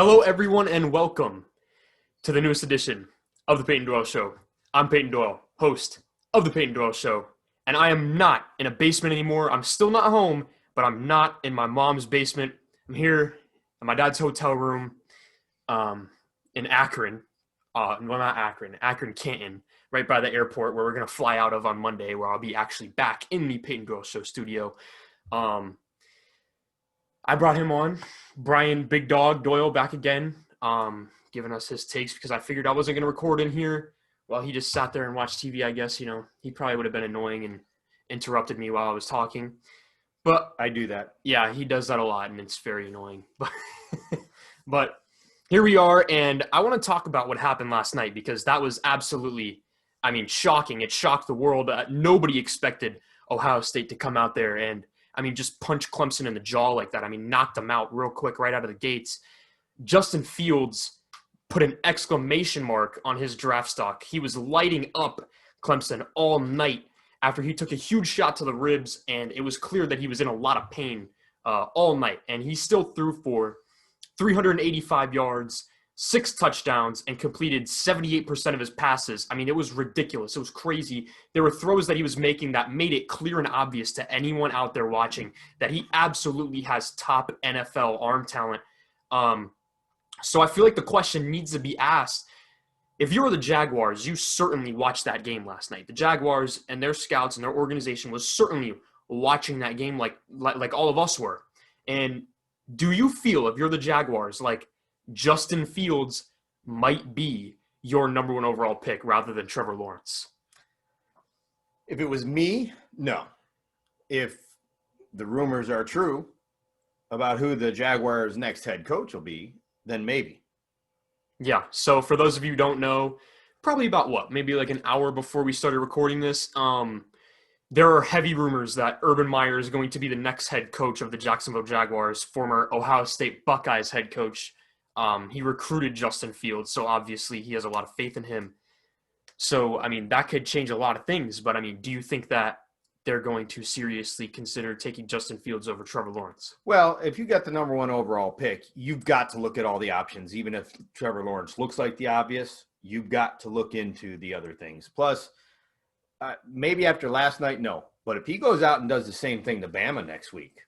Hello, everyone, and welcome to the newest edition of the Peyton Doyle Show. I'm Peyton Doyle, host of the Peyton Doyle Show, and I am not in a basement anymore. I'm still not home, but I'm not in my mom's basement. I'm here in my dad's hotel room in Akron. Well, not Akron, Canton, right by the airport where we're going to fly out of on Monday, where I'll be actually back in the Peyton Doyle Show studio. I brought him on, Brian Big Dog Doyle, back again, giving us his takes because I figured I wasn't going to record in here while he just sat there and watched TV. I guess, he probably would have been annoying and interrupted me while I was talking. But I do that. Yeah, he does that a lot, and it's very annoying. But here we are, and I want to talk about what happened last night because that was absolutely, shocking. It shocked the world. Nobody expected Ohio State to come out there and just punch Clemson in the jaw like that. Knocked them out real quick right out of the gates. Justin Fields put an exclamation mark on his draft stock. He was lighting up Clemson all night after he took a huge shot to the ribs, and it was clear that he was in a lot of pain all night. And he still threw for 385 yards, 6 touchdowns, and completed 78% of his passes. It was ridiculous. It was crazy. There were throws that he was making that made it clear and obvious to anyone out there watching that he absolutely has top NFL arm talent. So I feel like the question needs to be asked. If you were the Jaguars, you certainly watched that game last night. The Jaguars and their scouts and their organization was certainly watching that game like all of us were. And do you feel, if you're the Jaguars, like Justin Fields might be your number one overall pick rather than Trevor Lawrence? If it was me, no. If the rumors are true about who the Jaguars' next head coach will be, then maybe. Yeah, so for those of you who don't know, probably about maybe like an hour before we started recording this, there are heavy rumors that Urban Meyer is going to be the next head coach of the Jacksonville Jaguars, former Ohio State Buckeyes head coach. He recruited Justin Fields, so obviously he has a lot of faith in him. So, that could change a lot of things, but, do you think that they're going to seriously consider taking Justin Fields over Trevor Lawrence? Well, if you got the number one overall pick, you've got to look at all the options. Even if Trevor Lawrence looks like the obvious, you've got to look into the other things. Plus, maybe after last night, no. But if he goes out and does the same thing to Bama next week,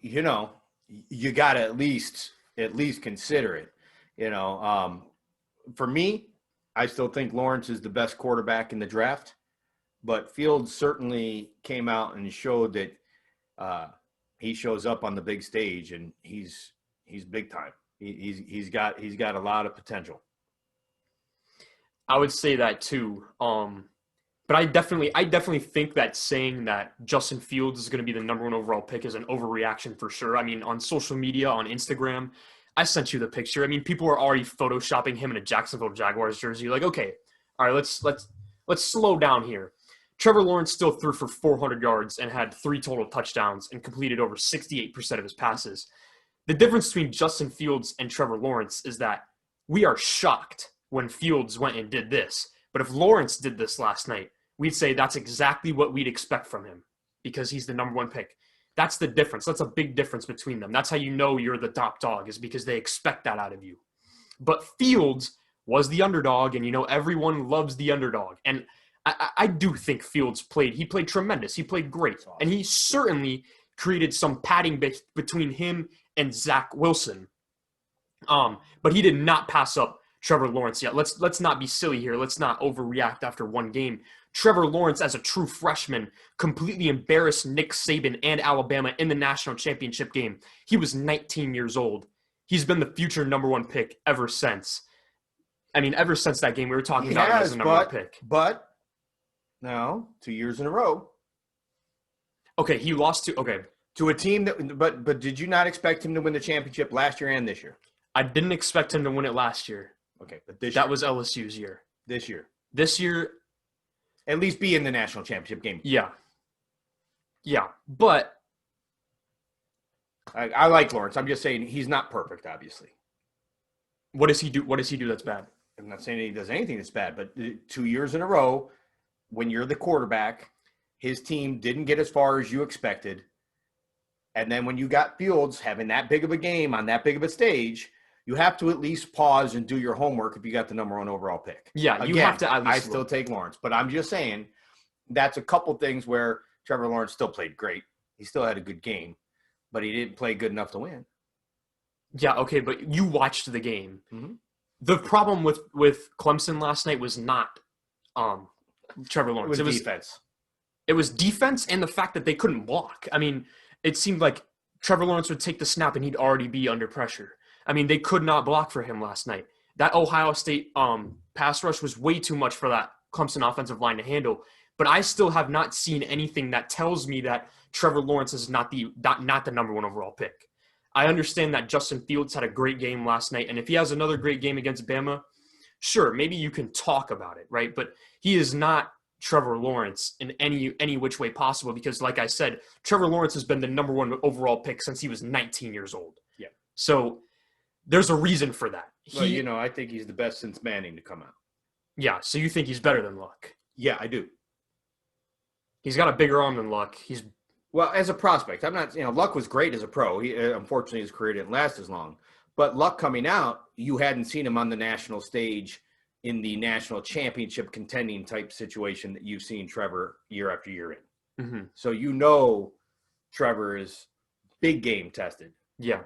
you got to at least consider it. For me, I still think Lawrence is the best quarterback in the draft, but Fields certainly came out and showed that he shows up on the big stage and he's big time. He's got a lot of potential. I would say that too. But I definitely think that saying that Justin Fields is going to be the number one overall pick is an overreaction for sure. On social media, on Instagram, I sent you the picture. People are already photoshopping him in a Jacksonville Jaguars jersey. Like, okay, all right, let's slow down here. Trevor Lawrence still threw for 400 yards and had 3 total touchdowns and completed over 68% of his passes. The difference between Justin Fields and Trevor Lawrence is that we are shocked when Fields went and did this. But if Lawrence did this last night, we'd say that's exactly what we'd expect from him because he's the number one pick. That's the difference. That's a big difference between them. That's how you know you're the top dog, is because they expect that out of you. But Fields was the underdog, and everyone loves the underdog. And I do think Fields played tremendous. He played great. Awesome. And he certainly created some padding between him and Zach Wilson. But he did not pass up Trevor Lawrence yet. Let's not be silly here. Let's not overreact after one game. Trevor Lawrence, as a true freshman, completely embarrassed Nick Saban and Alabama in the national championship game. He was 19 years old. He's been the future number one pick ever since. Ever since that game, we were talking about him as a number one pick. But now, 2 years in a row. Okay, he lost to a team that. But did you not expect him to win the championship last year and this year? I didn't expect him to win it last year. Okay, but that was LSU's year. This year, at least be in the national championship game. Yeah, but I like Lawrence. I'm just saying he's not perfect, obviously. What does he do? What does he do that's bad? I'm not saying he does anything that's bad, but 2 years in a row, when you're the quarterback, his team didn't get as far as you expected. And then when you got Fields having that big of a game on that big of a stage, you have to at least pause and do your homework if you got the number 1 overall pick. Yeah, you have to at least I still take Lawrence, but I'm just saying that's a couple things where Trevor Lawrence still played great. He still had a good game, but he didn't play good enough to win. Yeah, okay, but you watched the game. Mm-hmm. The problem with Clemson last night was not Trevor Lawrence. It was defense. It was defense and the fact that they couldn't block. I mean, it seemed like Trevor Lawrence would take the snap and he'd already be under pressure. I mean, they could not block for him last night. That Ohio State pass rush was way too much for that Clemson offensive line to handle. But I still have not seen anything that tells me that Trevor Lawrence is not the number 1 overall pick. I understand that Justin Fields had a great game last night, and if he has another great game against Bama, sure, maybe you can talk about it, right? But he is not Trevor Lawrence in any which way possible because, like I said, Trevor Lawrence has been the number 1 overall pick since he was 19 years old. Yeah. So there's a reason for that. Well, I think he's the best since Manning to come out. Yeah, so you think he's better than Luck? Yeah, I do. He's got a bigger arm than Luck. Well, as a prospect, I'm not, Luck was great as a pro. He, unfortunately, his career didn't last as long. But Luck coming out, you hadn't seen him on the national stage in the national championship contending type situation that you've seen Trevor year after year in. Mm-hmm. So Trevor is big game tested. Yeah.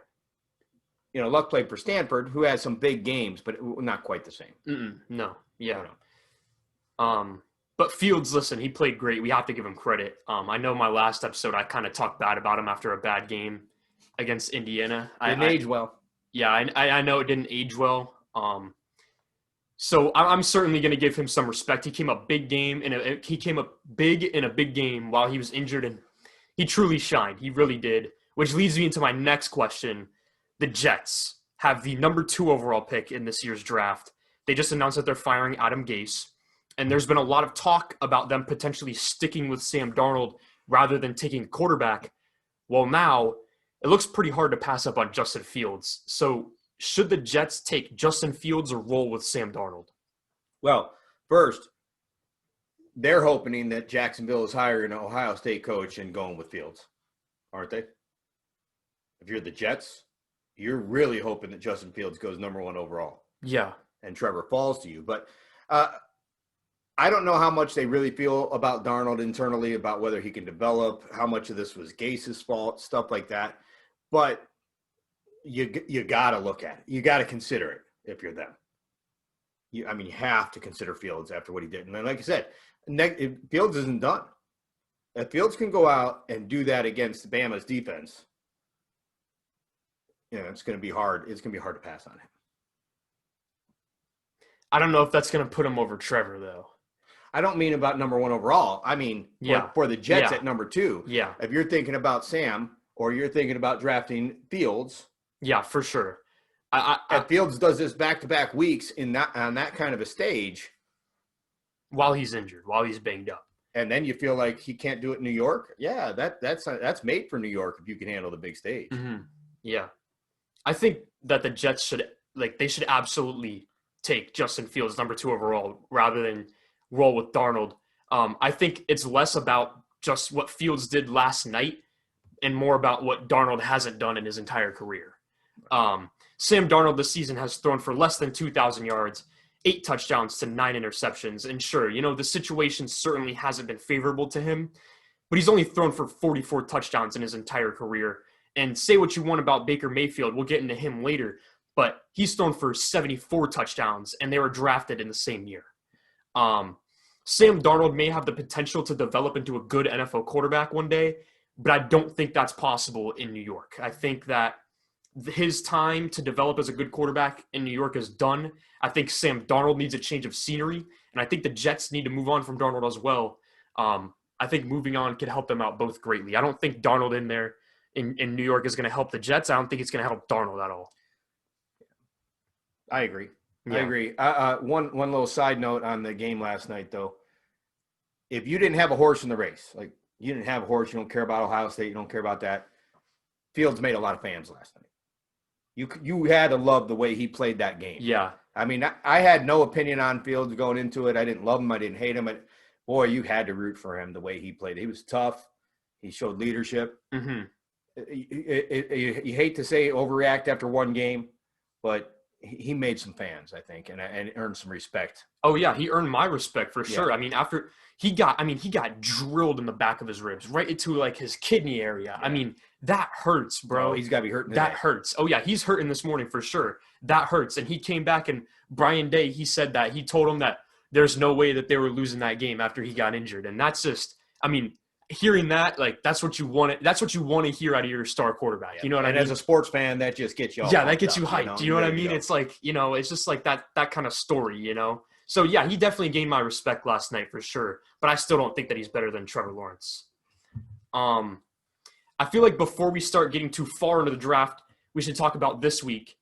Luck played for Stanford, who has some big games, but not quite the same. No. Yeah. But Fields, listen, he played great. We have to give him credit. I know my last episode, I kind of talked bad about him after a bad game against Indiana. Didn't age well. Yeah, I know it didn't age well. So I'm certainly going to give him some respect. He came up big game, and he came up big in a big game while he was injured, and he truly shined. He really did, which leads me into my next question. The Jets have the number 2 overall pick in this year's draft. They just announced that they're firing Adam Gase. And there's been a lot of talk about them potentially sticking with Sam Darnold rather than taking a quarterback. Well, now it looks pretty hard to pass up on Justin Fields. So should the Jets take Justin Fields or roll with Sam Darnold? Well, first, they're hoping that Jacksonville is hiring an Ohio State coach and going with Fields, aren't they? If you're the Jets, you're really hoping that Justin Fields goes number 1 overall. Yeah. And Trevor falls to you. But I don't know how much they really feel about Darnold internally, about whether he can develop, how much of this was Gase's fault, stuff like that. But you got to look at it. You got to consider it if you're them. You have to consider Fields after what he did. And then, like I said, Fields isn't done. If Fields can go out and do that against Bama's defense, it's going to be hard. It's going to be hard to pass on him. I don't know if that's going to put him over Trevor, though. I don't mean about number 1 overall. I mean for the Jets at number 2. Yeah. If you're thinking about Sam or you're thinking about drafting Fields. Yeah, for sure. If Fields does this back-to-back weeks on that kind of a stage. While he's injured, while he's banged up. And then you feel like he can't do it in New York. Yeah, that's made for New York if you can handle the big stage. Mm-hmm. Yeah. I think that the Jets should absolutely take Justin Fields number 2 overall rather than roll with Darnold. I think it's less about just what Fields did last night and more about what Darnold hasn't done in his entire career. Sam Darnold this season has thrown for less than 2,000 yards, 8 touchdowns to 9 interceptions. And sure, the situation certainly hasn't been favorable to him, but he's only thrown for 44 touchdowns in his entire career. And say what you want about Baker Mayfield, we'll get into him later, but he's thrown for 74 touchdowns, and they were drafted in the same year. Sam Darnold may have the potential to develop into a good NFL quarterback one day, but I don't think that's possible in New York. I think that his time to develop as a good quarterback in New York is done. I think Sam Darnold needs a change of scenery, and I think the Jets need to move on from Darnold as well. I think moving on could help them out both greatly. I don't think Darnold in there in New York is going to help the Jets. I don't think it's going to help Darnold at all. I agree. Yeah. I agree. One little side note on the game last night, though. If you didn't have a horse in the race, like you didn't have a horse, you don't care about Ohio State, you don't care about that, Fields made a lot of fans last night. You had to love the way he played that game. Yeah. I mean, I had no opinion on Fields going into it. I didn't love him. I didn't hate him. But, boy, you had to root for him the way he played. He was tough. He showed leadership. Mm-hmm. You hate to say overreact after one game, but he made some fans, I think, and earned some respect. Oh yeah, he earned my respect for sure. I mean, after he got drilled in the back of his ribs, right into like his kidney area. Yeah. I mean, that hurts, bro. Oh, he's got to be hurting today. That hurts. Oh yeah, he's hurting this morning for sure. That hurts. And he came back, and Brian Day, he said that he told him that there's no way that they were losing that game after he got injured. And that's just, I mean, hearing that, like, that's what you want to hear out of your star quarterback. You know what I mean? And as a sports fan, that just gets you all that gets you up, hyped. You know what I mean? It's like, it's just like that kind of story, So yeah, he definitely gained my respect last night for sure. But I still don't think that he's better than Trevor Lawrence. I feel like before we start getting too far into the draft, we should talk about this week.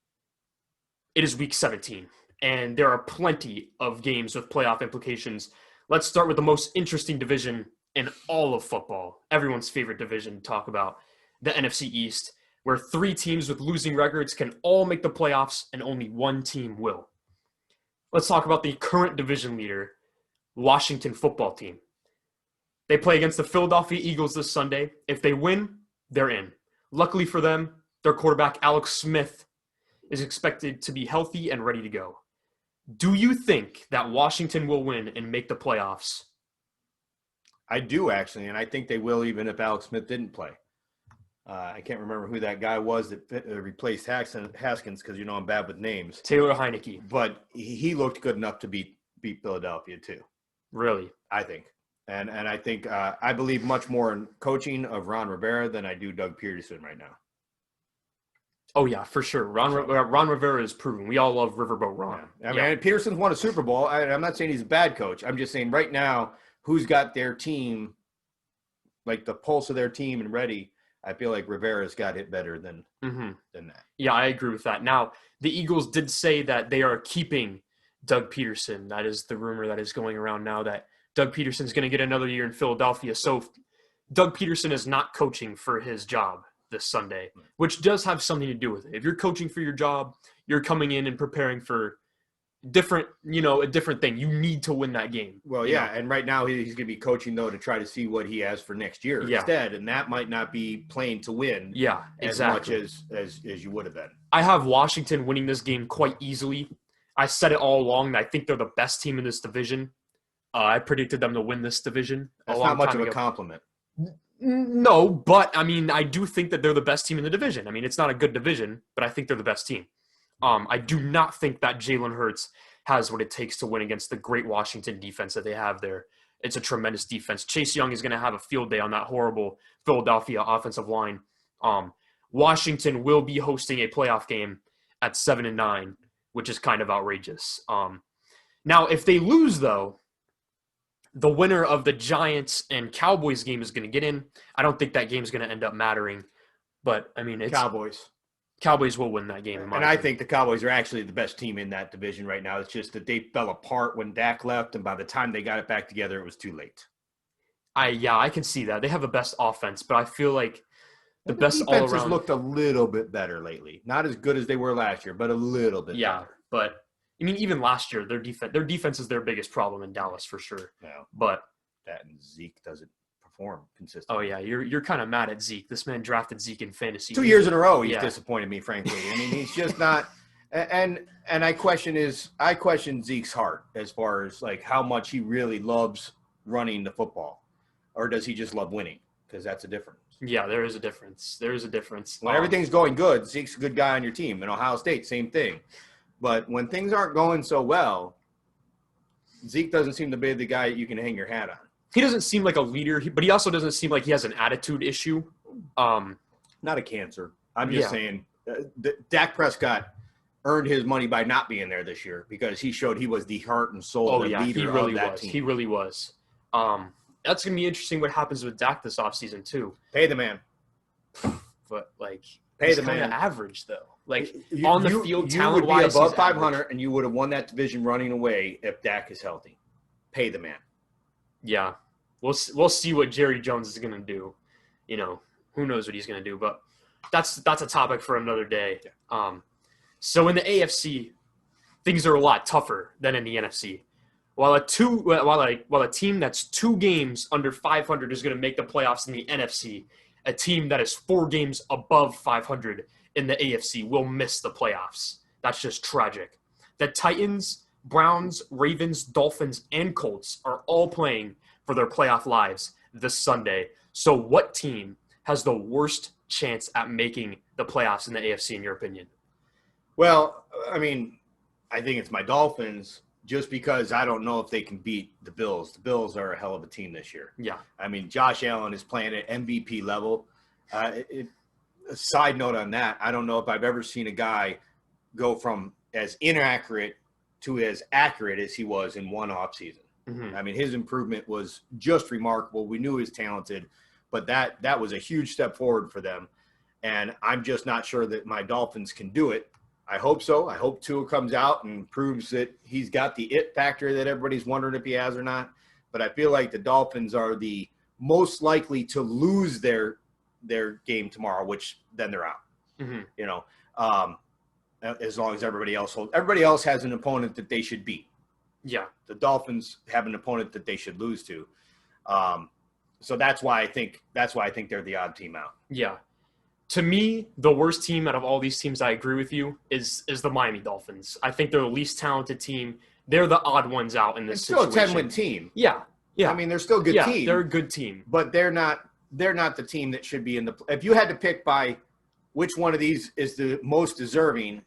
It is week 17, and there are plenty of games with playoff implications. Let's start with the most interesting division in all of football, everyone's favorite division to talk about, the NFC East, where 3 teams with losing records can all make the playoffs and only one team will. Let's talk about the current division leader, Washington football team. They play against the Philadelphia Eagles this Sunday. If they win, they're in. Luckily for them, their quarterback, Alex Smith, is expected to be healthy and ready to go. Do you think that Washington will win and make the playoffs? I do, actually, and I think they will even if Alex Smith didn't play. I can't remember who that guy was that replaced Haskins because, I'm bad with names. Taylor Heineke. But he looked good enough to beat Philadelphia, too. Really? I think. And I think I believe much more in coaching of Ron Rivera than I do Doug Peterson right now. Oh, yeah, for sure. Ron Rivera is proven. We all love Riverboat Ron. Yeah. I mean, Peterson's won a Super Bowl. I'm not saying he's a bad coach. I'm just saying right now, who's got their team, like the pulse of their team and ready, I feel like Rivera's got it better than that. Yeah, I agree with that. Now, the Eagles did say that they are keeping Doug Peterson. That is the rumor that is going around now, that Doug Peterson's going to get another year in Philadelphia. So Doug Peterson is not coaching for his job this Sunday, which does have something to do with it. If you're coaching for your job, you're coming in and preparing for a different thing. You need to win that game. Well, yeah, and right now he's going to be coaching, though, to try to see what he has for next year instead, and that might not be playing to win as much as you would have been. I have Washington winning this game quite easily. I said it all along that I think they're the best team in this division. I predicted them to win this division. That's not much of a compliment. No, but, I mean, I do think that they're the best team in the division. I mean, it's not a good division, but I think they're the best team. I do not think that Jalen Hurts has what it takes to win against the great Washington defense that they have there. It's a tremendous defense. Chase Young is going to have a field day on that horrible Philadelphia offensive line. Washington will be hosting a playoff game at 7-9, which is kind of outrageous. Now, if they lose, though, the winner of the Giants and Cowboys game is going to get in. I don't think that game is going to end up mattering, but I mean, it's Cowboys will win that game. And I think the Cowboys are actually the best team in that division right now. It's just that they fell apart when Dak left, and by the time they got it back together, it was too late. I can see that. They have the best offense, but I feel like the best all around. Defense has looked a little bit better lately. Not as good as they were last year, but a little bit better. But I mean, even last year, their defense is their biggest problem in Dallas for sure. Yeah, but that and Zeke doesn't perform consistently. Oh yeah, you're kind of mad at Zeke. This man drafted Zeke in fantasy 2 years in a row. He's disappointed me, frankly. I mean, he's just not. And I question Zeke's heart as far as like how much he really loves running the football, or does he just love winning? Because that's a difference. Yeah, there is a difference. When everything's going good, Zeke's a good guy on your team. In Ohio State, same thing. But when things aren't going so well, Zeke doesn't seem to be the guy you can hang your hat on. He doesn't seem like a leader, but he also doesn't seem like he has an attitude issue. Not a cancer. I'm just saying Dak Prescott earned his money by not being there this year because he showed he was the heart and soul leader of that team. He really was. That's going to be interesting what happens with Dak this offseason, too. Pay the man. But, like, he's kind of average, though. Like, on the field, talent-wise, you would be above 500, and you would have won that division running away if Dak is healthy. Pay the man. Yeah. We'll see what Jerry Jones is going to do. Who knows what he's going to do. But that's a topic for another day. Yeah. So in the AFC, things are a lot tougher than in the NFC. While a team that's 2 games under 500 is going to make the playoffs in the NFC, a team that is 4 games above 500 in the AFC will miss the playoffs. That's just tragic. The Titans, Browns, Ravens, Dolphins, and Colts are all playing for their playoff lives this Sunday. So what team has the worst chance at making the playoffs in the AFC, in your opinion? Well, I mean, I think it's my Dolphins just because I don't know if they can beat the Bills. The Bills are a hell of a team this year. Yeah. I mean, Josh Allen is playing at MVP level. A side note on that, I don't know if I've ever seen a guy go from as inaccurate to as accurate as he was in one offseason. I mean, his improvement was just remarkable. We knew he was talented, but that was a huge step forward for them. And I'm just not sure that my Dolphins can do it. I hope so. I hope Tua comes out and proves that he's got the it factor that everybody's wondering if he has or not. But I feel like the Dolphins are the most likely to lose their game tomorrow, which then they're out. You know, as long as everybody else has an opponent that they should beat. Yeah. The Dolphins have an opponent that they should lose to. So that's why I think they're the odd team out. Yeah. To me, the worst team out of all these teams, I agree with you, is the Miami Dolphins. I think they're the least talented team. They're the odd ones out in this situation. Still a 10-win team. Yeah. Yeah. I mean, they're still a good team. They're a good team. But they're not the team that should be in the – if you had to pick by which one of these is the most deserving,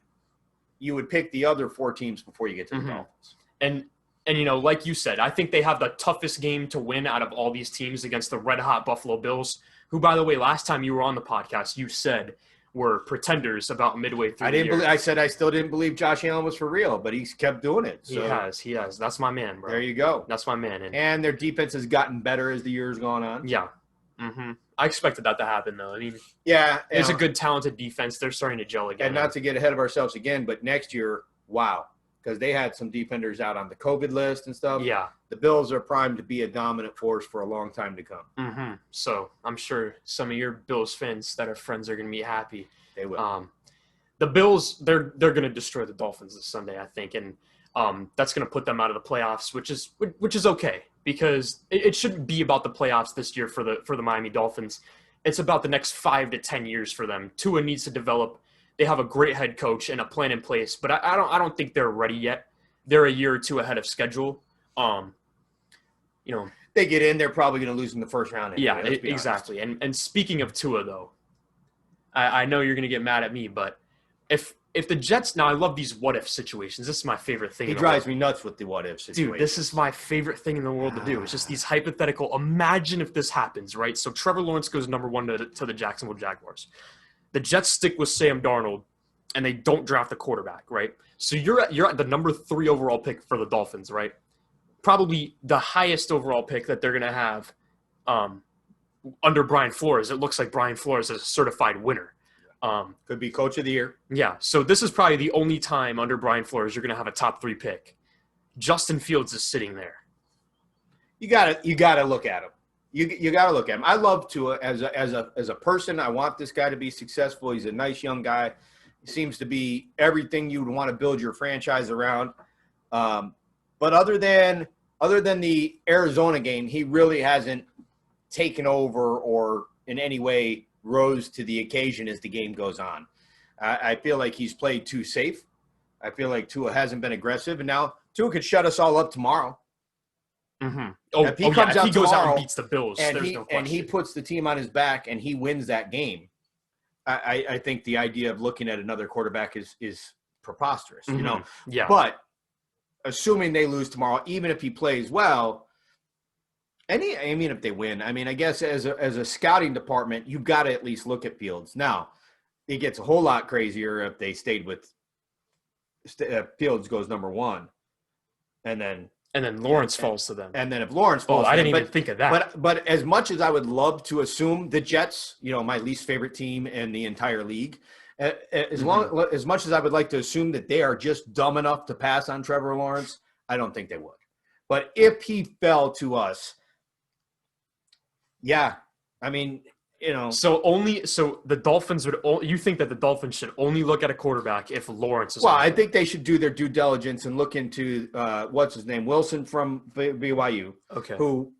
you would pick the other 4 teams before you get to the Dolphins. And, you know, like you said, I think they have the toughest game to win out of all these teams against the red-hot Buffalo Bills, who, by the way, last time you were on the podcast, you said were pretenders about midway through the year. I said I still didn't believe Josh Allen was for real, but he's kept doing it. So. He has. That's my man, bro. There you go. That's my man. And their defense has gotten better as the year's gone on. Yeah. I expected that to happen, though. I mean, it's a good, talented defense. They're starting to gel again. And not to get ahead of ourselves again, but next year, wow. Because they had some defenders out on the COVID list and stuff. Yeah. The Bills are primed to be a dominant force for a long time to come. So I'm sure some of your Bills fans that are friends are going to be happy. They will. The Bills, they're going to destroy the Dolphins this Sunday, I think. And that's going to put them out of the playoffs, which is okay. Because it shouldn't be about the playoffs this year for the Miami Dolphins. It's about the next 5 to 10 years for them. Tua needs to develop. They have a great head coach and a plan in place, but I don't think they're ready yet. They're a year or two ahead of schedule. You know, they get in, they're probably going to lose in the first round. Anyway, yeah, exactly. And speaking of Tua, though, I know you're going to get mad at me, but if the Jets – now, I love these what-if situations. This is my favorite thing. He drives me nuts with the what-if situations. Dude, this is my favorite thing in the world to do. It's just these hypothetical – imagine if this happens, right? So Trevor Lawrence goes number 1 to the Jacksonville Jaguars. The Jets stick with Sam Darnold, and they don't draft a quarterback, right? So you're at the number 3 overall pick for the Dolphins, right? Probably the highest overall pick that they're going to have under Brian Flores. It looks like Brian Flores is a certified winner. Could be coach of the year. Yeah, so this is probably the only time under Brian Flores you're going to have a top 3 pick. Justin Fields is sitting there. You gotta look at him. You got to look at him. I love Tua as a person. I want this guy to be successful. He's a nice young guy. He seems to be everything you would want to build your franchise around. But other than the Arizona game, he really hasn't taken over or in any way rose to the occasion as the game goes on. I feel like he's played too safe. I feel like Tua hasn't been aggressive, and now Tua could shut us all up tomorrow. If he goes out and beats the Bills, and he puts the team on his back and he wins that game, I think the idea of looking at another quarterback is preposterous, you know. Yeah. But assuming they lose tomorrow, even if he plays well, if they win, I mean, I guess as a scouting department, you've got to at least look at Fields. Now, it gets a whole lot crazier if they stayed with Fields goes number 1, and then Lawrence falls to them. And then if Lawrence falls to them. I didn't even think of that. But as much as I would love to assume the Jets, you know, my least favorite team in the entire league, as much as I would like to assume that they are just dumb enough to pass on Trevor Lawrence, I don't think they would. But if he fell to us, yeah, I mean, you know. So the Dolphins you think that the Dolphins should only look at a quarterback if Lawrence is Well, I think they should do their due diligence and look into what's his name, Wilson from BYU, okay, who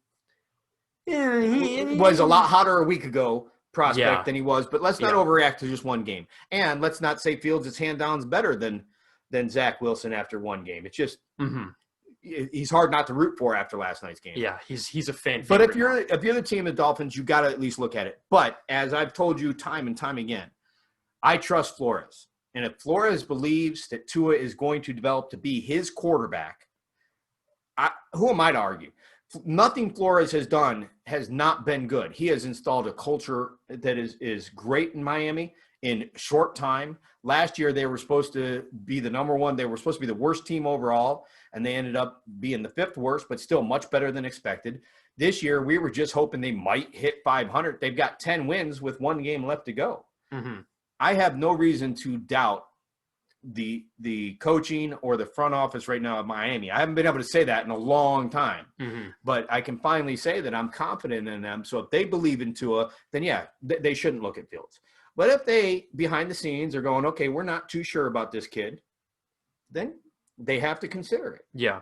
was a lot hotter a week ago, prospect than he was, but let's not overreact to just one game. And let's not say Fields is hand downs better than Zach Wilson after one game. It's just he's hard not to root for after last night's game. Yeah, he's a fan. But if you're the team of the Dolphins, you got to at least look at it. But as I've told you time and time again, I trust Flores. And if Flores believes that Tua is going to develop to be his quarterback, who am I to argue? Nothing Flores has done has not been good. He has installed a culture that is great in Miami in short time. Last year, they were supposed to be the number one. They were supposed to be the worst team overall, and they ended up being the fifth worst, but still much better than expected. This year, we were just hoping they might hit 500. They've got 10 wins with one game left to go. I have no reason to doubt the coaching or the front office right now of Miami. I haven't been able to say that in a long time, but I can finally say that I'm confident in them. So if they believe in Tua, then yeah, they shouldn't look at Fields. But if they, behind the scenes, are going, okay, we're not too sure about this kid, then they have to consider it. Yeah.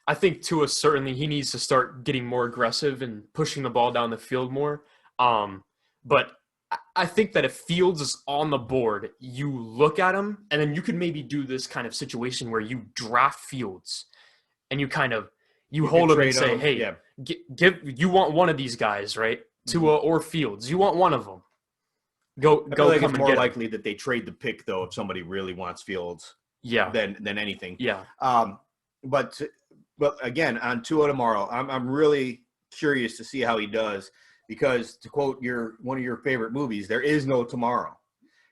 I think Tua, certainly he needs to start getting more aggressive and pushing the ball down the field more. But I think that if Fields is on the board, you look at him, and then you could maybe do this kind of situation where you draft Fields and you hold him and say, hey, you want one of these guys, right? Tua or Fields. You want one of them. Go. It's more likely that they trade the pick, though, if somebody really wants Fields than anything. Yeah. But again, on Tua tomorrow, I'm really curious to see how he does. Because to quote one of your favorite movies, there is no tomorrow.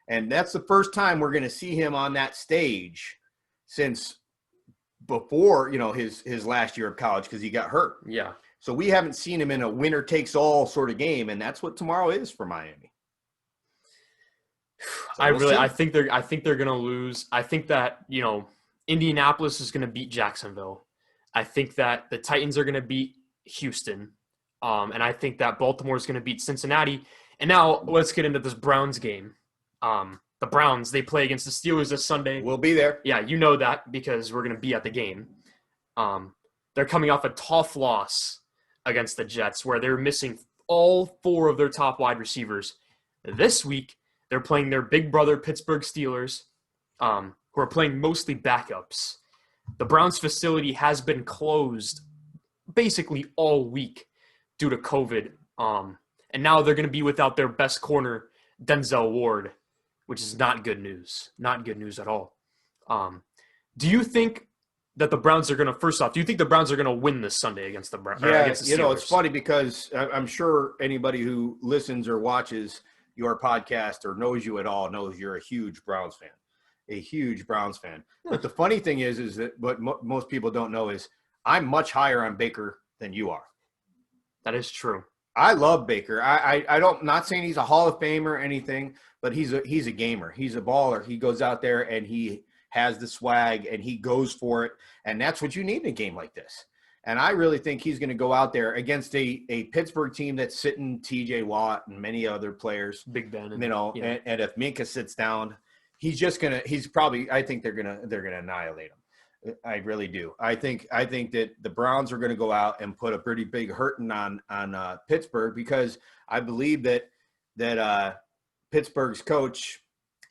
And that's the first time we're going to see him on that stage since before, his last year of college because he got hurt. Yeah. So we haven't seen him in a winner takes all sort of game, and that's what tomorrow is for Miami. So I think they're going to lose. I think that, Indianapolis is going to beat Jacksonville. I think that the Titans are going to beat Houston. And I think that Baltimore is going to beat Cincinnati. And now let's get into this Browns game. The Browns, they play against the Steelers this Sunday. We'll be there. Yeah, you know that because we're going to be at the game. They're coming off a tough loss against the Jets where they're missing all four of their top wide receivers. This week, they're playing their big brother Pittsburgh Steelers, who are playing mostly backups. The Browns facility has been closed basically all week due to COVID. And now they're going to be without their best corner, Denzel Ward, which is not good news. Not good news at all. Do you think that the Browns are going to, first off, do you think the Browns are going to win this Sunday against the Browns? Yeah, it's funny because I'm sure anybody who listens or watches your podcast or knows you at all knows you're a huge Browns fan. A huge Browns fan. But the funny thing is that what most people don't know is I'm much higher on Baker than you are. That is true. I love Baker. Not saying he's a Hall of Famer or anything, but he's a gamer. He's a baller. He goes out there and he has the swag and he goes for it. And that's what you need in a game like this. And I really think he's going to go out there against a Pittsburgh team that's sitting TJ Watt and many other players. Big Ben. And if Minka sits down, I think they're going to annihilate him. I really do. I think that the Browns are going to go out and put a pretty big hurting on Pittsburgh because I believe that Pittsburgh's coach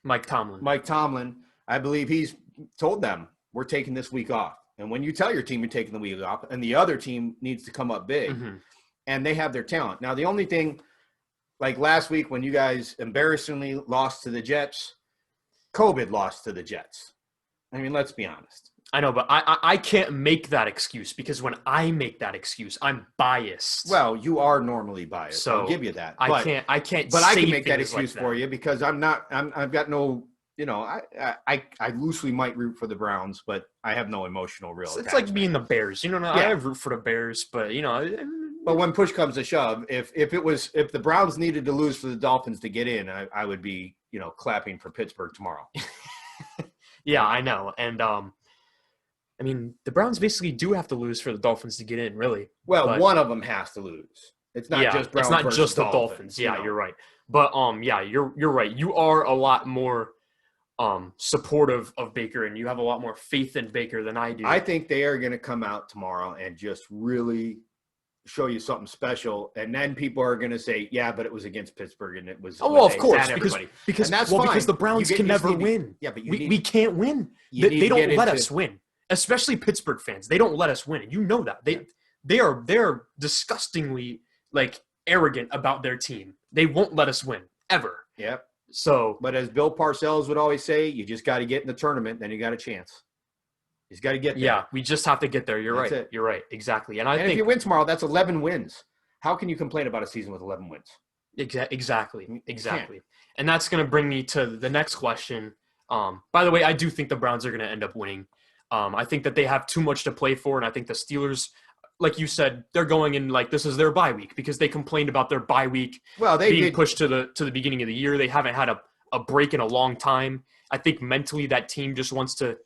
Mike Tomlin, I believe he's told them we're taking this week off. And when you tell your team you're taking the week off, and the other team needs to come up big, and they have their talent. Now the only thing, like last week when you guys embarrassingly lost to the Jets, COVID lost to the Jets. I mean, let's be honest. I know, but I can't make that excuse because when I make that excuse, I'm biased. Well, you are normally biased. So I'll give you that. I can't. But I can make that excuse for you because I've got no. I loosely might root for the Browns, but I have no emotional real. It's like being the Bears. I root for the Bears, but But when push comes to shove, if the Browns needed to lose for the Dolphins to get in, I would be clapping for Pittsburgh tomorrow. Yeah, I know, and the Browns basically do have to lose for the Dolphins to get in, really. Well, one of them has to lose. It's not just Browns. It's not just the Dolphins. Yeah, you're right. But you're right. You are a lot more supportive of Baker, and you have a lot more faith in Baker than I do. I think they are going to come out tomorrow and just really show you something special, and then people are going to say, "Yeah, but it was against Pittsburgh, and it was." Oh, of they course, sat everybody. because And that's well, fine. because the Browns can never need to- win. Yeah, but we can't win. They don't let us win, especially Pittsburgh fans. They don't let us win, and you know that. They're disgustingly like arrogant about their team. They won't let us win ever. Yep. So, but as Bill Parcells would always say, you just got to get in the tournament, then you got a chance. You just got to get there. Yeah, we just have to get there. That's right. It. You're right. Exactly. And if you win tomorrow, that's 11 wins. How can you complain about a season with 11 wins? Exactly. And that's going to bring me to the next question. By the way, I do think the Browns are going to end up winning. I think that they have too much to play for, and I think the Steelers, like you said, they're going in like this is their bye week because they complained about their bye week being pushed to the beginning of the year. They haven't had a break in a long time. I think mentally that team just wants to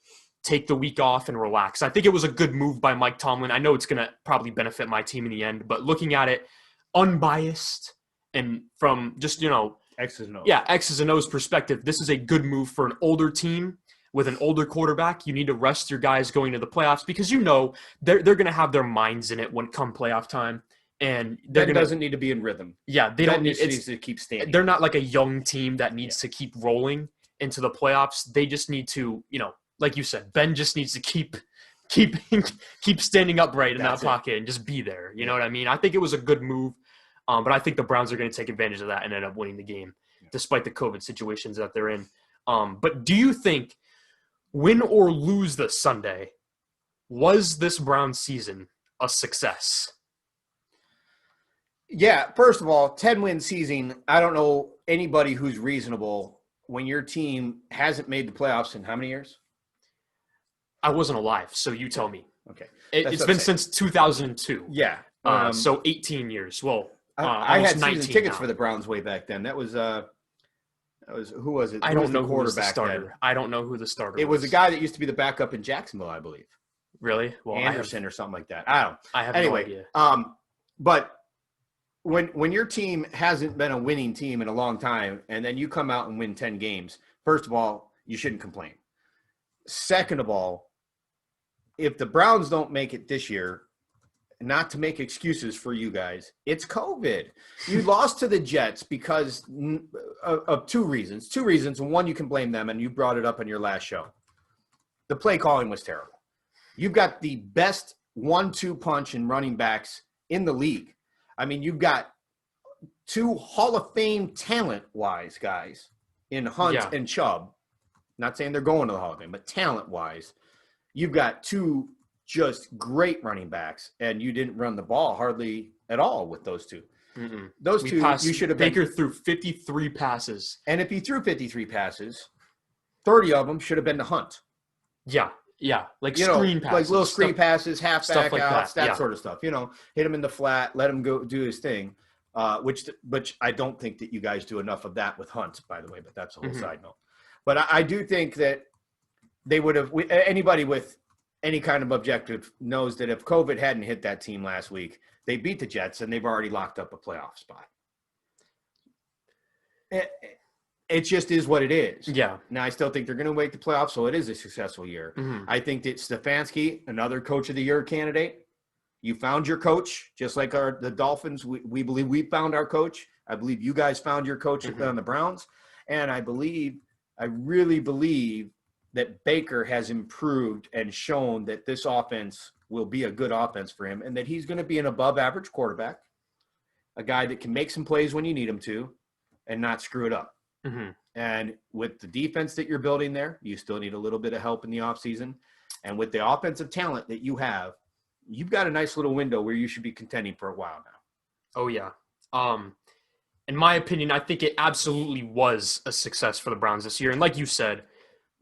take the week off and relax. I think it was a good move by Mike Tomlin. I know it's going to probably benefit my team in the end, but looking at it unbiased and from just, X's and O's. Yeah, X's and O's perspective, this is a good move for an older team with an older quarterback. You need to rest your guys going to the playoffs because they're going to have their minds in it when come playoff time. And doesn't need to be in rhythm. Yeah, they don't need to keep standing. They're not like a young team that needs to keep rolling into the playoffs. They just need to, like you said, Ben just needs to keep standing upright in that pocket and just be there. You know what I mean? I think it was a good move, but I think the Browns are going to take advantage of that and end up winning the game, despite the COVID situations that they're in. But do you think, win or lose this Sunday, was this Browns season a success? Yeah, first of all, 10-win season, I don't know anybody who's reasonable when your team hasn't made the playoffs in how many years? I wasn't alive, so you tell me. Okay. It's been since 2002. Yeah. So 18 years. Well, I had season tickets now. For the Browns way back then. That was who was it? I don't know the who was the quarterback starter. then? I don't know who the starter was. It was a guy that used to be the backup in Jacksonville, I believe. Really? Well, Anderson or something like that. I have no idea. But when your team hasn't been a winning team in a long time, and then you come out and win 10 games, first of all, you shouldn't complain. Second of all, if the Browns don't make it this year, not to make excuses for you guys, it's COVID. You lost to the Jets because of two reasons. Two reasons. One, you can blame them, and you brought it up in your last show. The play calling was terrible. You've got the best 1-2 punch in running backs in the league. I mean, you've got two Hall of Fame talent-wise guys in Hunt and Chubb. Not saying they're going to the Hall of Fame, but talent-wise, you've got two just great running backs, and you didn't run the ball hardly at all with those two. Mm-mm. Those two, you should have Baker threw 53 passes. And if he threw 53 passes, 30 of them should have been to Hunt. Yeah, like screen passes. Like little screen passes, halfback like outs, that yeah. sort of stuff. Hit him in the flat, let him go do his thing, which I don't think that you guys do enough of that with Hunt, by the way, but that's a whole side note. But I do think that they would have – anybody with any kind of objective knows that if COVID hadn't hit that team last week, they beat the Jets, and they've already locked up a playoff spot. It just is what it is. Yeah. Now, I still think they're going to make the playoffs, so it is a successful year. Mm-hmm. I think that Stefanski, another Coach of the Year candidate, you found your coach, just like the Dolphins. We believe we found our coach. I believe you guys found your coach on the Browns. And I really believe that Baker has improved and shown that this offense will be a good offense for him and that he's going to be an above-average quarterback, a guy that can make some plays when you need him to and not screw it up. Mm-hmm. And with the defense that you're building there, you still need a little bit of help in the offseason. And with the offensive talent that you have, you've got a nice little window where you should be contending for a while now. Oh, yeah. In my opinion, I think it absolutely was a success for the Browns this year. And like you said,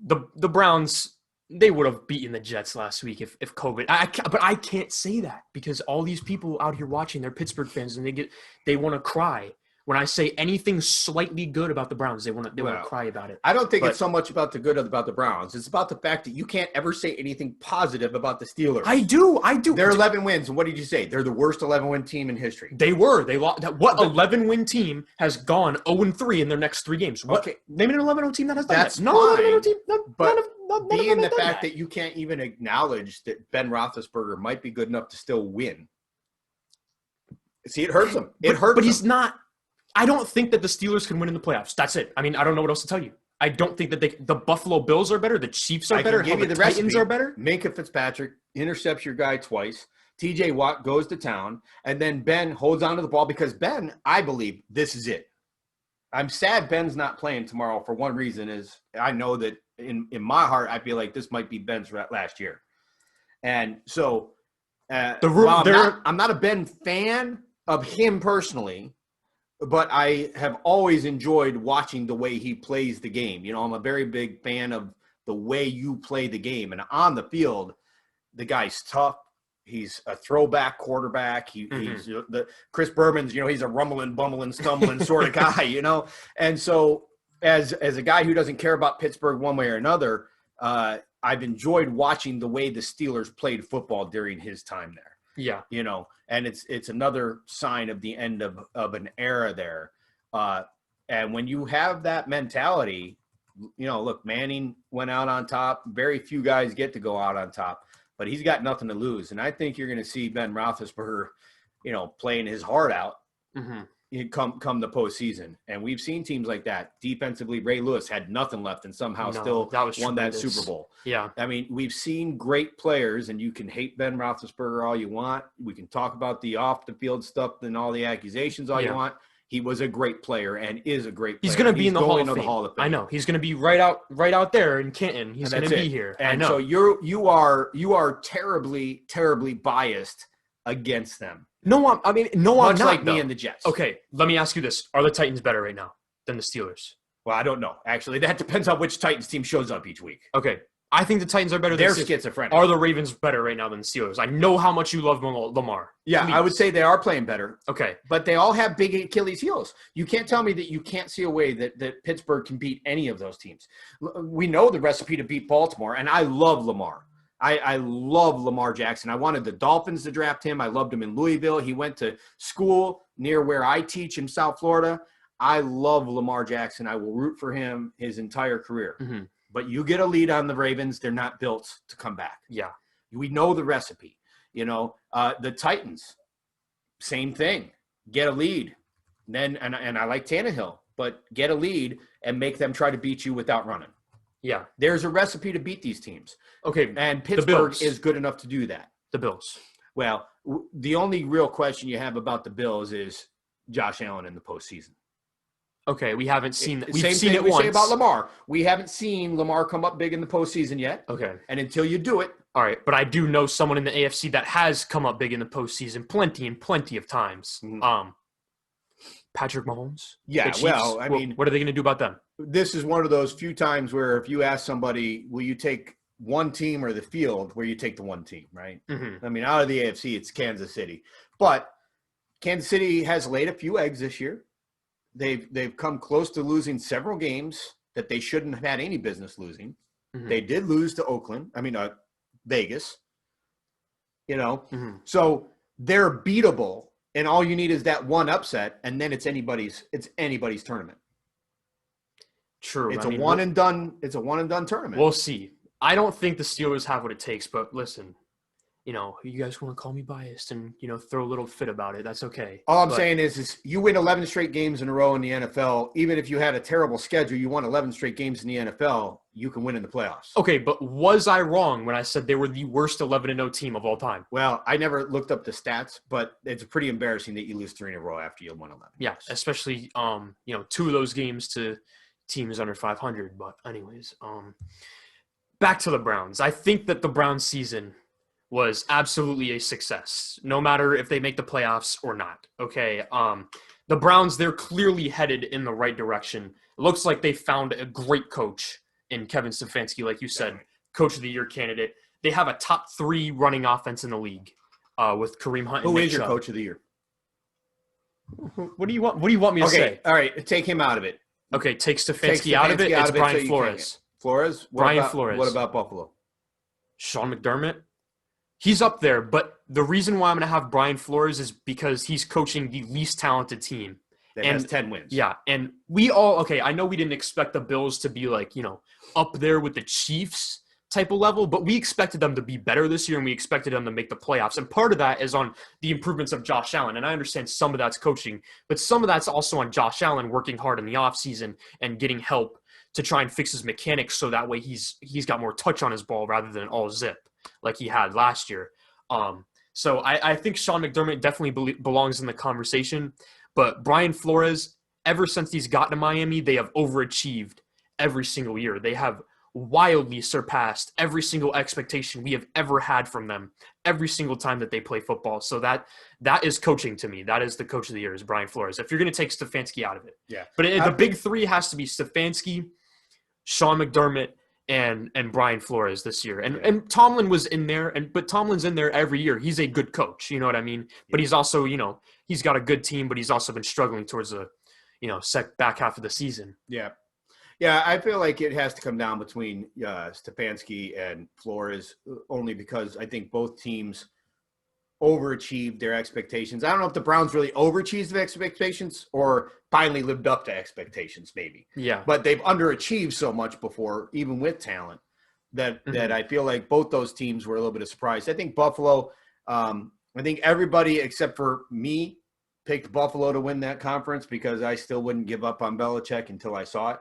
the Browns, they would have beaten the Jets last week if COVID. But I can't say that because all these people out here watching, they're Pittsburgh fans, and they want to cry. When I say anything slightly good about the Browns, they want to cry about it. I don't think it's so much about the good about the Browns. It's about the fact that you can't ever say anything positive about the Steelers. I do. They're 11 wins. And what did you say? They're the worst 11-win team in history. They were. They lost. What 11-win team has gone 0-3 in their next 3 games? What? Okay. Name an 11-0 team that has done That's that. No 11-0 team. Being the fact that you can't even acknowledge that Ben Roethlisberger might be good enough to still win. See, it hurts him. It hurts But him. he's not – I don't think that the Steelers can win in the playoffs. That's it. I mean, I don't know what else to tell you. I don't think that the Buffalo Bills are better. The Chiefs are better. Give you the Titans recipe. are better. Minka Fitzpatrick intercepts your guy twice. TJ Watt goes to town. And then Ben holds on to the ball because Ben, I believe, this is it. I'm sad Ben's not playing tomorrow for one reason is I know that in my heart, I feel like this might be Ben's last year. And so I'm not a Ben fan of him personally, but I have always enjoyed watching the way he plays the game. You know, I'm a very big fan of the way you play the game. And on the field, the guy's tough. He's a throwback quarterback. He's the Chris Berman's, you know, he's a rumbling, bumbling, stumbling sort of guy, you know. And so as a guy who doesn't care about Pittsburgh one way or another, I've enjoyed watching the way the Steelers played football during his time there. Yeah. You know, and it's another sign of the end of an era there. And when you have that mentality, you know, look, Manning went out on top. Very few guys get to go out on top. But he's got nothing to lose. And I think you're going to see Ben Roethlisberger, you know, playing his heart out come the postseason. And we've seen teams like that. Defensively, Ray Lewis had nothing left and somehow still won that Super Bowl. Yeah. I mean, we've seen great players, and you can hate Ben Roethlisberger all you want. We can talk about the off-the-field stuff and all the accusations all you want. He was a great player and is a great player. He's going to be in the Hall of Fame. I know. He's going to be right out there in Canton. He's going to be here. And I know. So you are terribly, terribly biased against them. No, I'm not. Much like me and the Jets. Okay, let me ask you this. Are the Titans better right now than the Steelers? Well, I don't know. Actually, that depends on which Titans team shows up each week. Okay. I think the Titans are better than the Steelers. They're schizophrenic. Are the Ravens better right now than the Steelers? I know how much you love Lamar. Yeah, please. I would say they are playing better. Okay. But they all have big Achilles heels. You can't tell me that you can't see a way that Pittsburgh can beat any of those teams. We know the recipe to beat Baltimore, and I love Lamar. I love Lamar Jackson. I wanted the Dolphins to draft him. I loved him in Louisville. He went to school near where I teach in South Florida. I love Lamar Jackson. I will root for him his entire career. Mm-hmm. But you get a lead on the Ravens, they're not built to come back. Yeah. We know the recipe. You know, the Titans, same thing. Get a lead. And I like Tannehill, but get a lead and make them try to beat you without running. Yeah. There's a recipe to beat these teams. Okay. And Pittsburgh is good enough to do that. The Bills. Well, the only real question you have about the Bills is Josh Allen in the postseason. Okay, we haven't seen that. We've seen it once. Say about Lamar. We haven't seen Lamar come up big in the postseason yet. Okay. And until you do it. All right, but I do know someone in the AFC that has come up big in the postseason plenty of times. Mm-hmm. Patrick Mahomes. Yeah, well, I mean. What are they going to do about them? This is one of those few times where if you ask somebody, will you take one team or the field, where you take the one team, right? Mm-hmm. I mean, out of the AFC, it's Kansas City. But Kansas City has laid a few eggs this year. They've come close to losing several games that they shouldn't have had any business losing. Mm-hmm. They did lose to Vegas. You know, so they're beatable, and all you need is that one upset, and then it's anybody's tournament. True. It's a one and done tournament. We'll see. I don't think the Steelers have what it takes, but listen. You know, you guys want to call me biased and, you know, throw a little fit about it. That's okay. All I'm saying is you win 11 straight games in a row in the NFL. Even if you had a terrible schedule, you won 11 straight games in the NFL, you can win in the playoffs. Okay, but was I wrong when I said they were the worst 11-0 team of all time? Well, I never looked up the stats, but it's pretty embarrassing that you lose 3 in a row after you won 11. Yeah, especially, 2 of those games to teams under 500. But anyways, back to the Browns. I think that the Browns season was absolutely a success, no matter if they make the playoffs or not. Okay. The Browns, they're clearly headed in the right direction. It looks like they found a great coach in Kevin Stefanski, like you said, Coach of the Year candidate. They have a top 3 running offense in the league with Kareem Hunt. Who is your Coach of the Year? What do you want me to say? All right, take him out of it. Okay, take Stefanski out of it. It's Brian Flores. Flores? Flores. What about Buffalo? Sean McDermott. He's up there, but the reason why I'm going to have Brian Flores is because he's coaching the least talented team. That has 10 wins. Yeah, and I know we didn't expect the Bills to be like, up there with the Chiefs, type of level, but we expected them to be better this year, and we expected them to make the playoffs. And part of that is on the improvements of Josh Allen. And I understand some of that's coaching, but some of that's also on Josh Allen working hard in the offseason and getting help to try and fix his mechanics so that way he's got more touch on his ball rather than all zip like he had last year. So I think Sean McDermott definitely belongs in the conversation. But Brian Flores, ever since he's gotten to Miami, they have overachieved every single year. They have wildly surpassed every single expectation we have ever had from them every single time that they play football. So that is coaching to me. That is the coach of the year, is Brian Flores. If you're going to take Stefanski out of it. Yeah. But the big three has to be Stefanski, Sean McDermott, and Brian Flores this year. And Tomlin was in there, but Tomlin's in there every year. He's a good coach, you know what I mean? But he's also, he's got a good team, but he's also been struggling towards the, back half of the season. Yeah. Yeah, I feel like it has to come down between Stefanski and Flores, only because I think both teams overachieved their expectations. I don't know if the Browns really overachieved their expectations or finally lived up to expectations, maybe. Yeah. But they've underachieved so much before, even with talent, that I feel like both those teams were a little bit of surprise. I think Buffalo, I think everybody except for me picked Buffalo to win that conference because I still wouldn't give up on Belichick until I saw it.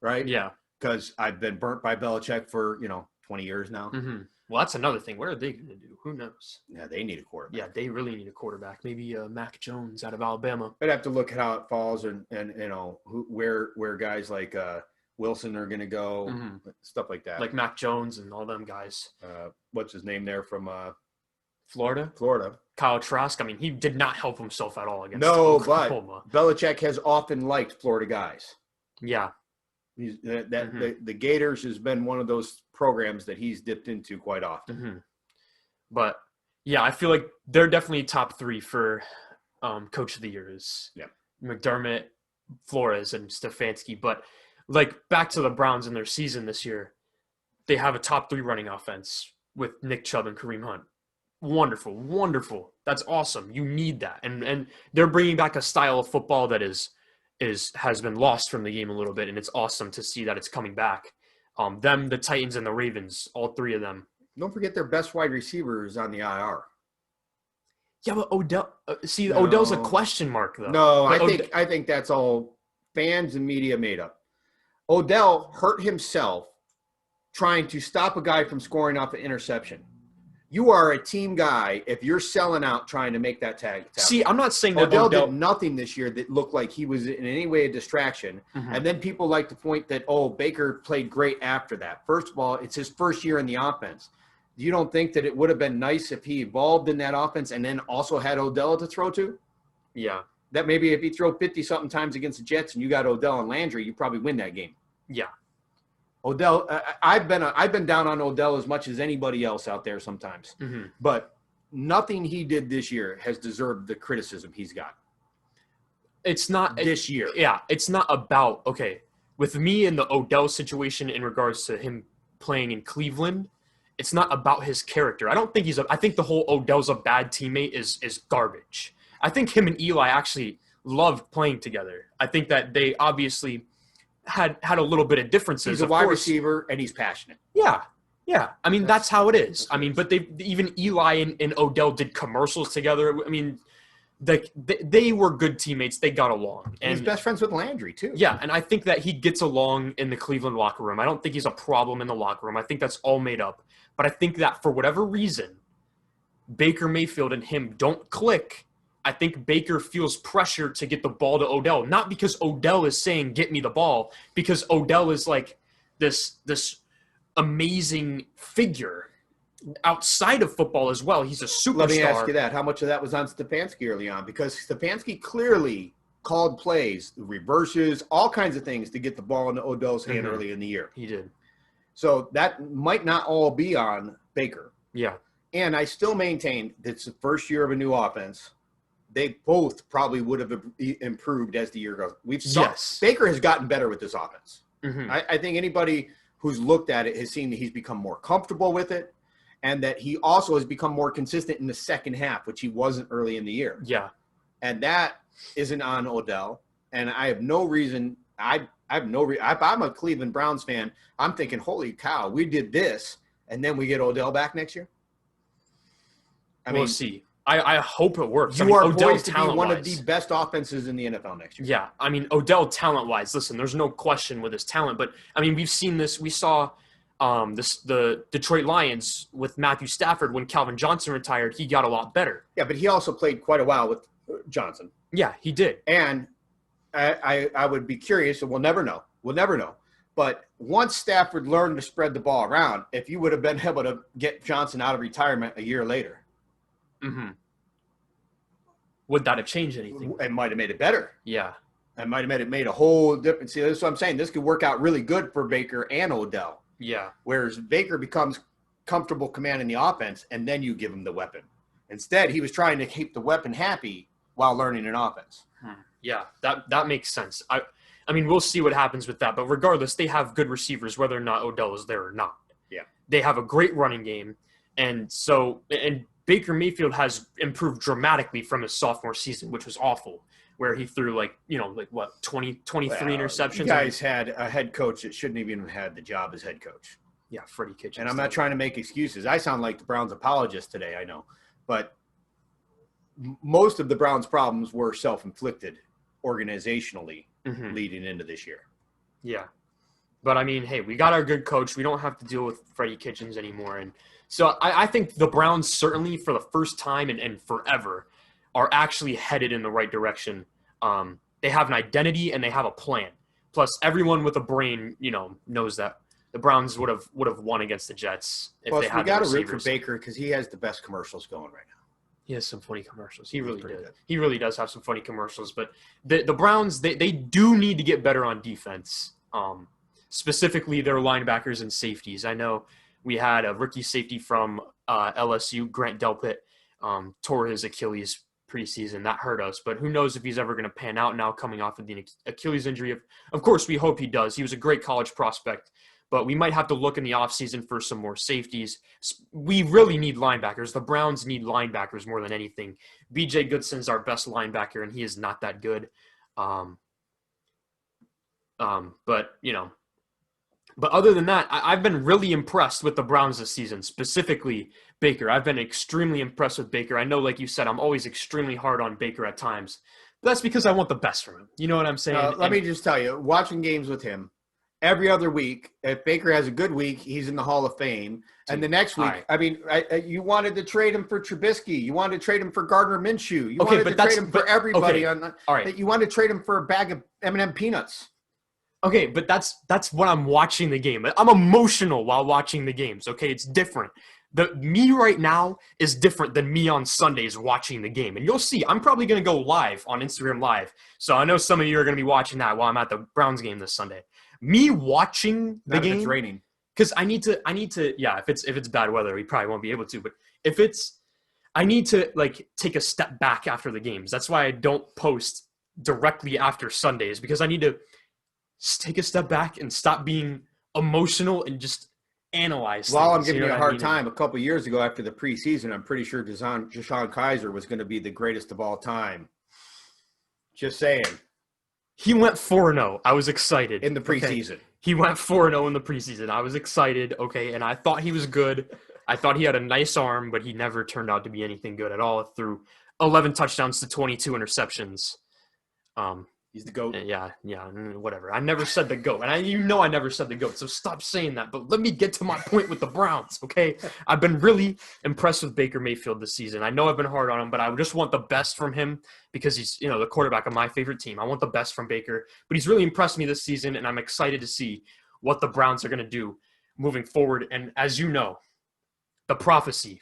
Right? Yeah. Because I've been burnt by Belichick for, 20 years now. Mm-hmm. Well, that's another thing. What are they going to do? Who knows? Yeah, they need a quarterback. Yeah, they really need a quarterback. Maybe Mac Jones out of Alabama. I'd have to look at how it falls and where guys like Wilson are going to go, stuff like that. Like Mac Jones and all them guys. What's his name there from Florida? Kyle Trask. I mean, he did not help himself at all against Oklahoma. But Belichick has often liked Florida guys. Yeah. The Gators has been one of those programs that he's dipped into quite often. Mm-hmm. But yeah, I feel like they're definitely top three for coach of the year is McDermott, Flores, and Stefanski. But like back to the Browns in their season this year, they have a top three running offense with Nick Chubb and Kareem Hunt. Wonderful. That's awesome. You need that. And they're bringing back a style of football that has been lost from the game a little bit, and it's awesome to see that it's coming back. The Titans, and the Ravens, all three of them. Don't forget their best wide receiver is on the IR. Yeah, but Odell. Odell's a question mark, though. No, I think that's all fans and media made up. Odell hurt himself trying to stop a guy from scoring off an interception. You are a team guy if you're selling out trying to make that tag. See, I'm not saying that Odell did nothing this year that looked like he was in any way a distraction. Mm-hmm. And then people like to point that, Baker played great after that. First of all, it's his first year in the offense. You don't think that it would have been nice if he evolved in that offense and then also had Odell to throw to? Yeah. That maybe if he throw 50-something times against the Jets and you got Odell and Landry, you probably win that game. Yeah. Odell, I've been down on Odell as much as anybody else out there sometimes, but nothing he did this year has deserved the criticism he's got. It's not this year. Yeah, it's not about with me in the Odell situation in regards to him playing in Cleveland. It's not about his character. I don't think I think the whole Odell's a bad teammate is garbage. I think him and Eli actually loved playing together. I think that they obviously had a little bit of differences. He's a wide receiver and he's passionate. Yeah. I mean, that's how it is. I mean, but even Eli and Odell did commercials together. I mean, they were good teammates. They got along. And he's best friends with Landry, too. Yeah, and I think that he gets along in the Cleveland locker room. I don't think he's a problem in the locker room. I think that's all made up. But I think that for whatever reason, Baker Mayfield and him don't click. I think Baker feels pressure to get the ball to Odell, not because Odell is saying, get me the ball, because Odell is like this amazing figure outside of football as well. He's a superstar. Let me ask you that. How much of that was on Stefanski early on? Because Stefanski clearly called plays, reverses, all kinds of things to get the ball into Odell's hand early in the year. He did. So that might not all be on Baker. Yeah. And I still maintain that it's the first year of a new offense. They both probably would have improved as the year goes. Baker has gotten better with this offense. Mm-hmm. I think anybody who's looked at it has seen that he's become more comfortable with it, and that he also has become more consistent in the second half, which he wasn't early in the year. Yeah. And that isn't on Odell. And I have no reason. I I have no if I'm a Cleveland Browns fan, I'm thinking, holy cow, we did this, and then we get Odell back next year. We'll see. I hope it works. You are Odell poised to be one of the best offenses in the NFL next year. Yeah, I mean, Odell talent-wise, listen, there's no question with his talent, but I mean, we've seen this. We saw the Detroit Lions with Matthew Stafford when Calvin Johnson retired. He got a lot better. Yeah, but he also played quite a while with Johnson. Yeah, he did. And I would be curious, and we'll never know. We'll never know. But once Stafford learned to spread the ball around, if you would have been able to get Johnson out of retirement a year later, would that have changed anything? It might have made it better. Yeah. It might have made a whole different. See, that's what I'm saying. This could work out really good for Baker and Odell. Yeah. Whereas Baker becomes comfortable commanding the offense, and then you give him the weapon. Instead, he was trying to keep the weapon happy while learning an offense. Yeah, that makes sense. I mean, we'll see what happens with that. But regardless, they have good receivers, whether or not Odell is there or not. Yeah. They have a great running game. And Baker Mayfield has improved dramatically from his sophomore season, which was awful, where he threw 23 interceptions. You guys had a head coach that shouldn't have even had the job as head coach. Yeah, Freddie Kitchens. And I'm not trying to make excuses. I sound like the Browns apologist today, I know. But most of the Browns' problems were self-inflicted organizationally leading into this year. Yeah. But, I mean, hey, we got our good coach. We don't have to deal with Freddie Kitchens anymore. And so I think the Browns certainly for the first time and forever are actually headed in the right direction. They have an identity and they have a plan. Plus, everyone with a brain, knows that the Browns would have won against the Jets if they had the receivers. We got to root for Baker because he has the best commercials going right now. He has some funny commercials. He really does. He really does have some funny commercials. But the Browns, they do need to get better on defense, specifically their linebackers and safeties. I know we had a rookie safety from LSU, Grant Delpit, tore his Achilles preseason. That hurt us. But who knows if he's ever going to pan out now coming off of the Achilles injury. Of course, we hope he does. He was a great college prospect. But we might have to look in the offseason for some more safeties. We really need linebackers. The Browns need linebackers more than anything. B.J. Goodson's our best linebacker, and he is not that good. But other than that, I've been really impressed with the Browns this season, specifically Baker. I've been extremely impressed with Baker. I know, like you said, I'm always extremely hard on Baker at times. But that's because I want the best from him. You know what I'm saying? Let me just tell you, watching games with him, every other week, if Baker has a good week, he's in the Hall of Fame. And the next week, right. I mean, you wanted to trade him for Trubisky. You wanted to trade him for Gardner Minshew. You wanted to trade him for everybody. All right. You wanted to trade him for a bag of M&M peanuts. Okay, but that's when I'm watching the game. I'm emotional while watching the games, okay? It's different. Me right now is different than me on Sundays watching the game. And you'll see, I'm probably going to go live on Instagram Live. So I know some of you are going to be watching that while I'm at the Browns game this Sunday. Me watching the game, if it's raining, because I need to. Yeah, if it's bad weather, we probably won't be able to. But I need to take a step back after the games. That's why I don't post directly after Sundays, because I need to take a step back and stop being emotional and just analyze. Well, I'm giving you a hard time. A couple years ago, after the preseason, I'm pretty sure Deshaun Kaiser was going to be the greatest of all time. Just saying. He went 4-0. I was excited. In the preseason. Okay. He went 4-0 in the preseason. I was excited, okay, and I thought he was good. I thought he had a nice arm, but he never turned out to be anything good at all. Threw 11 touchdowns to 22 interceptions. He's the GOAT. Yeah, whatever. I never said the GOAT, and I never said the GOAT, so stop saying that. But let me get to my point with the Browns, okay? I've been really impressed with Baker Mayfield this season. I know I've been hard on him, but I just want the best from him because he's, the quarterback of my favorite team. I want the best from Baker, but he's really impressed me this season, and I'm excited to see what the Browns are going to do moving forward. And as you know, the prophecy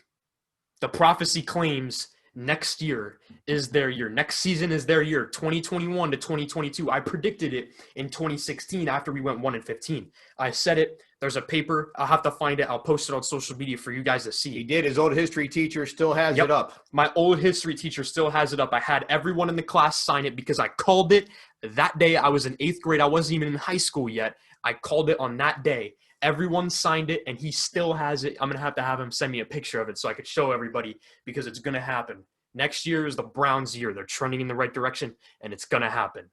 claims next year is their year. Next season is their year, 2021 to 2022. I predicted it in 2016 after we went 1-15. I said it. There's a paper. I'll have to find it. I'll post it on social media for you guys to see. He did. His old history teacher still has it up. My old history teacher still has it up. I had everyone in the class sign it because I called it that day. I was in 8th grade. I wasn't even in high school yet. I called it on that day. Everyone signed it, and he still has it. I'm going to have him send me a picture of it so I could show everybody because it's going to happen. Next year is the Browns' year. They're trending in the right direction, and it's going to happen.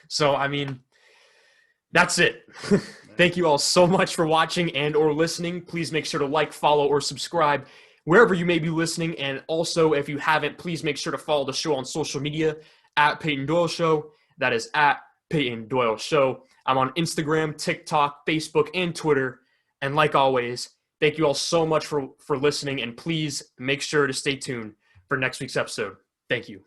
So, I mean, that's it. Thank you all so much for watching and or listening. Please make sure to like, follow, or subscribe wherever you may be listening. And also, if you haven't, please make sure to follow the show on social media at Peyton Doyle Show. That is at Peyton Doyle Show. I'm on Instagram, TikTok, Facebook, and Twitter. And like always, thank you all so much for listening. And please make sure to stay tuned for next week's episode. Thank you.